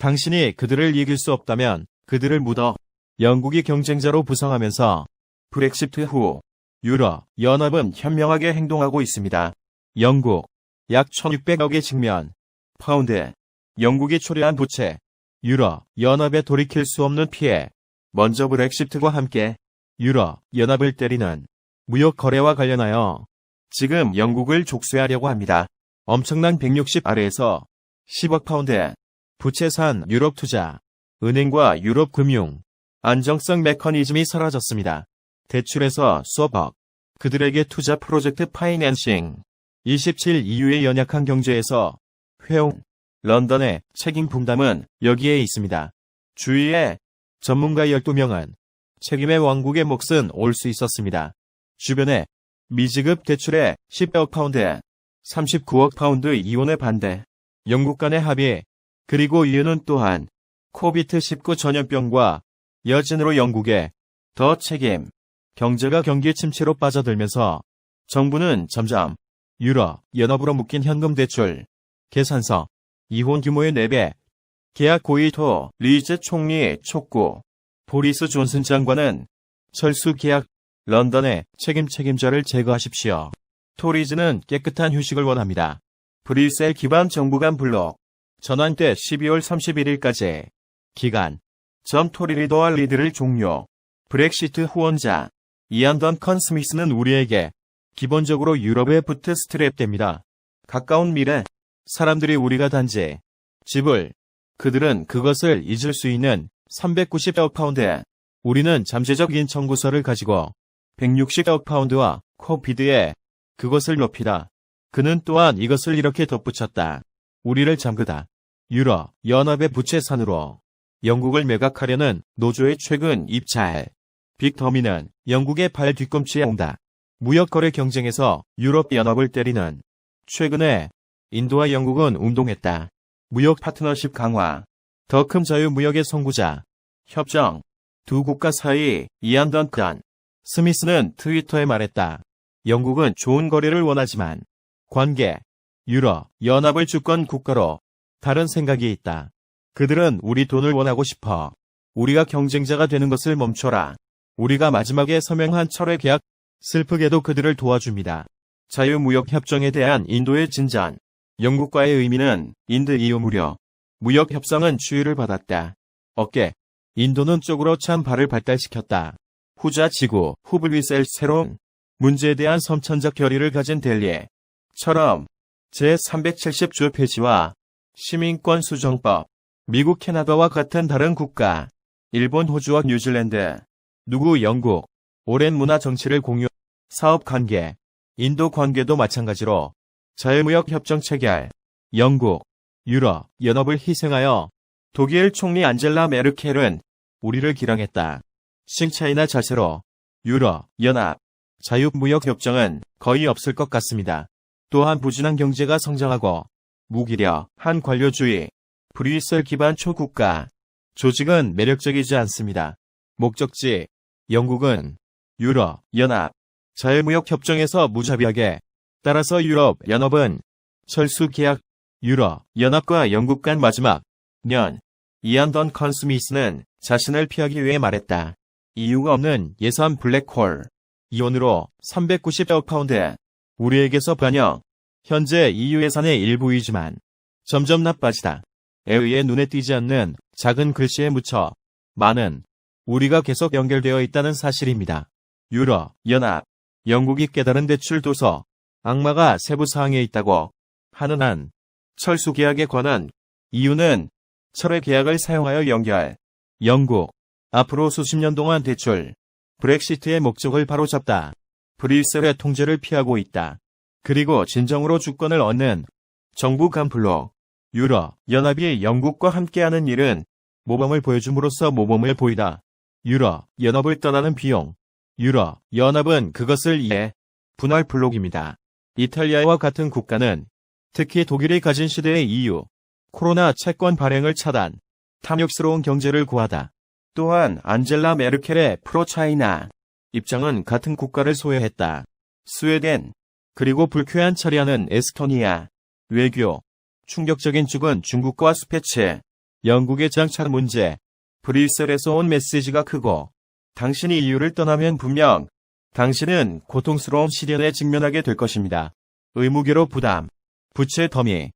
당신이 그들을 이길 수 없다면 그들을 묻어. 영국이 경쟁자로 부상하면서 브렉시트 후 유럽 연합은 현명하게 행동하고 있습니다. 영국 약 1600억의 직면 파운드 영국이 초래한 부채 유럽 연합에 돌이킬 수 없는 피해 먼저 브렉시트와 함께 유럽 연합을 때리는 무역 거래와 관련하여 지금 영국을 족쇄하려고 합니다. 엄청난 160 아래에서 10억 파운드 부채산 유럽 투자 은행과 유럽 금융 안정성 메커니즘이 사라졌습니다. 대출에서 수억억 그들에게 투자 프로젝트 파이낸싱 27 EU의 연약한 경제에서 회용 런던의 책임 분담은 여기에 있습니다. 주위에 전문가 12명은 책임의 왕국의 몫은 올 수 있었습니다. 주변에 미지급 대출에 10억 파운드 39억 파운드 이혼의 반대 영국 간의 합의 그리고 이유는 또한 코비드-19 전염병과 여진으로 영국에 더 책임 경제가 경기 침체로 빠져들면서 정부는 점점 유럽 연합으로 묶인 현금 대출 계산서 이혼 규모의 4배 계약 고의토 리즈 총리 촉구 보리스 존슨 장관은 철수 계약 런던의 책임자를 제거하십시오. 토리즈는 깨끗한 휴식을 원합니다. 브뤼셀 기반 정부 간 블록 전환 때 12월 31일까지 기간 점 토리 리더와 리드를 종료. 브렉시트 후원자 이안 던컨 스미스는 우리에게 기본적으로 유럽의 부트스트랩 됩니다. 가까운 미래 사람들이 우리가 단지 집을 그들은 그것을 잊을 수 있는 390억 파운드 우리는 잠재적인 청구서를 가지고 160억 파운드와 코비드에 그것을 높이다. 그는 또한 이것을 이렇게 덧붙였다. 우리를 잠그다. 유럽 연합의 부채산으로 영국을 매각하려는 노조의 최근 입찰. 빅더미는 영국의 발 뒤꿈치에 온다. 무역거래 경쟁에서 유럽 연합을 때리는 최근에 인도와 영국은 운동했다. 무역 파트너십 강화. 더 큰 자유무역의 선구자. 협정. 두 국가 사이 이안 던컨 스미스는 트위터에 말했다. 영국은 좋은 거래를 원하지만 관계. 유럽 연합을 주권 국가로 다른 생각이 있다. 그들은 우리 돈을 원하고 싶어. 우리가 경쟁자가 되는 것을 멈춰라. 우리가 마지막에 서명한 철회 계약 슬프게도 그들을 도와줍니다. 자유무역협정에 대한 인도의 진전. 영국과의 의미는 인도 EU 무료 무역협상은 주의를 받았다. 어깨. 인도는 쪽으로 참 발을 발달시켰다. 후자 지구 후브리셀 새로운 문제에 대한 선천적 결의를 가진 델리처럼 제370조 폐지와 시민권 수정법 미국 캐나다와 같은 다른 국가 일본 호주와 뉴질랜드 누구 영국 오랜 문화 정치를 공유 사업 관계 인도 관계도 마찬가지로 자유무역 협정 체결 영국 유럽 연합을 희생하여 독일 총리 안젤라 메르켈은 우리를 기량했다. 싱차이나 자세로 유럽 연합 자유무역 협정은 거의 없을 것 같습니다. 또한 부진한 경제가 성장하고 무기력한 관료주의 브뤼셀 기반 초국가 조직은 매력적이지 않습니다. 목적지 영국은 유럽 연합 자유무역 협정에서 무자비하게 따라서 유럽 연합은 철수 계약 유럽 연합과 영국 간 마지막 년 이안 던컨 스미스는 자신을 피하기 위해 말했다. 이유가 없는 예산 블랙홀 이혼으로 390억 파운드 우리에게서 반영 현재 EU 예산의 일부이지만 점점 나빠지다. 에 의해 눈에 띄지 않는 작은 글씨에 묻혀 많은 우리가 계속 연결되어 있다는 사실입니다. 유럽 연합 영국이 깨달은 대출 도서 악마가 세부 사항에 있다고 하는 한 철수 계약에 관한 이유는 철회 계약을 사용하여 연결 영국 앞으로 수십 년 동안 대출 브렉시트의 목적을 바로잡다. 브뤼셀의 통제를 피하고 있다. 그리고 진정으로 주권을 얻는 정부 간 블록 유럽 연합이 영국과 함께하는 일은 모범을 보여줌으로써 모범을 보이다. 유럽 연합을 떠나는 비용 유럽 연합은 그것을 이해 분할 블록입니다. 이탈리아와 같은 국가는 특히 독일이 가진 시대의 EU 코로나 채권 발행을 차단 탐욕스러운 경제를 구하다. 또한 안젤라 메르켈의 프로-차이나 입장은 같은 국가를 소외했다. 스웨덴 그리고 불쾌한 처리하는 에스토니아 외교 충격적인 축은 중국과 스페츠 영국의 장착 문제. 브뤼셀에서 온 메시지가 크고 당신이 이유를 떠나면 분명 당신은 고통스러운 시련에 직면하게 될 것입니다. 의무교로 부담, 부채 더미,